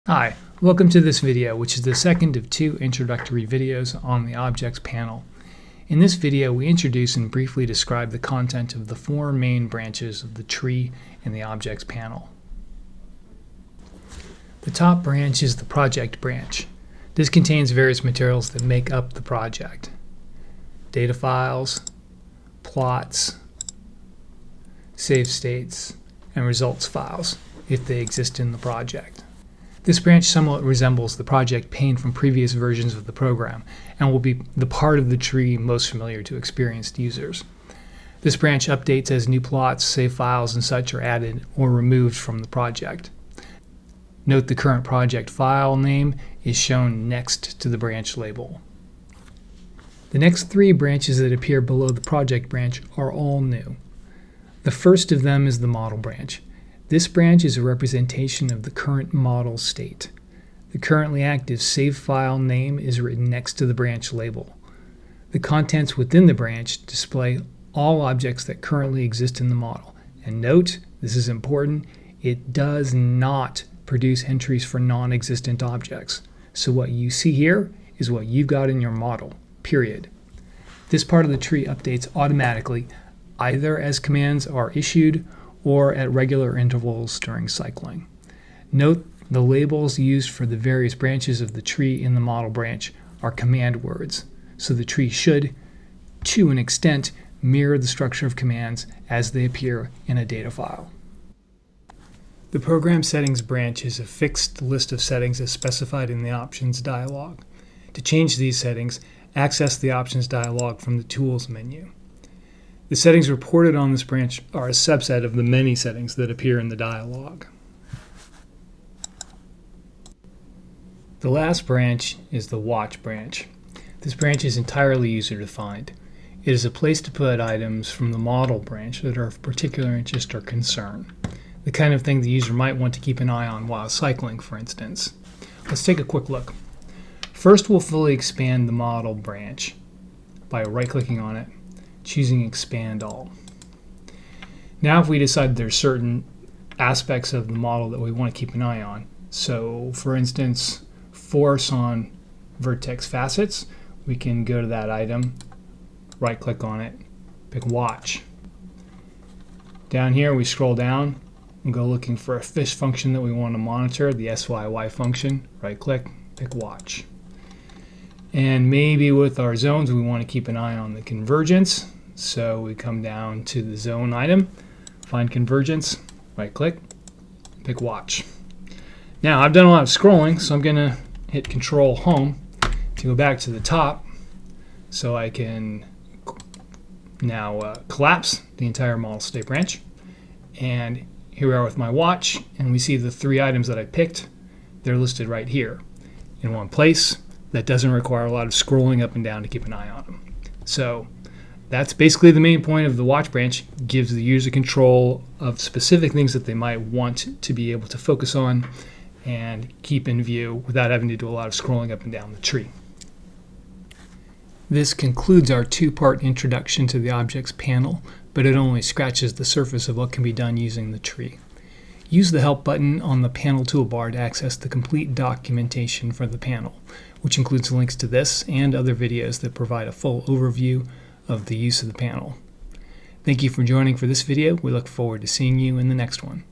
Hi, welcome to this video, which is the second of two introductory videos on the Objects panel. In this video, we introduce and briefly describe the content of the four main branches of the tree in the Objects panel. The top branch is the Project branch. This contains various materials that make up the project: data files, plots, save states, and results files, if they exist in the project. This branch somewhat resembles the project pane from previous versions of the program and will be the part of the tree most familiar to experienced users. This branch updates as new plots, save files, and such are added or removed from the project. Note the current project file name is shown next to the branch label. The next three branches that appear below the project branch are all new. The first of them is the model branch. This branch is a representation of the current model state. The currently active save file name is written next to the branch label. The contents within the branch display all objects that currently exist in the model. And note, this is important, it does not produce entries for non-existent objects. So what you see here is what you've got in your model, period. This part of the tree updates automatically, either as commands are issued or at regular intervals during cycling. Note the labels used for the various branches of the tree in the model branch are command words, so the tree should, to an extent, mirror the structure of commands as they appear in a data file. The Program Settings branch is a fixed list of settings as specified in the Options dialog. To change these settings, access the Options dialog from the Tools menu. The settings reported on this branch are a subset of the many settings that appear in the dialog. The last branch is the Watch branch. This branch is entirely user-defined. It is a place to put items from the Model branch that are of particular interest or concern, the kind of thing the user might want to keep an eye on while cycling, for instance. Let's take a quick look. First, we'll fully expand the Model branch by right-clicking on it, choosing Expand All. Now if we decide there's certain aspects of the model that we want to keep an eye on, so for instance, force on vertex facets, we can go to that item, right-click on it, pick Watch. Down here we scroll down and go looking for a fish function that we want to monitor, the SYY function, right-click, pick Watch. And maybe with our zones we want to keep an eye on the convergence, so we come down to the zone item, find convergence, right click, pick Watch. Now I've done a lot of scrolling, so I'm going to hit Control Home to go back to the top so I can now collapse the entire model state branch. And here we are with my watch, and we see the three items that I picked. They're listed right here in one place. That doesn't require a lot of scrolling up and down to keep an eye on them. So that's basically the main point of the Watch branch. Gives the user control of specific things that they might want to be able to focus on and keep in view without having to do a lot of scrolling up and down the tree. This concludes our two-part introduction to the Objects panel, but it only scratches the surface of what can be done using the tree. Use the Help button on the panel toolbar to access the complete documentation for the panel, which includes links to this and other videos that provide a full overview of the use of the panel. Thank you for joining for this video. We look forward to seeing you in the next one.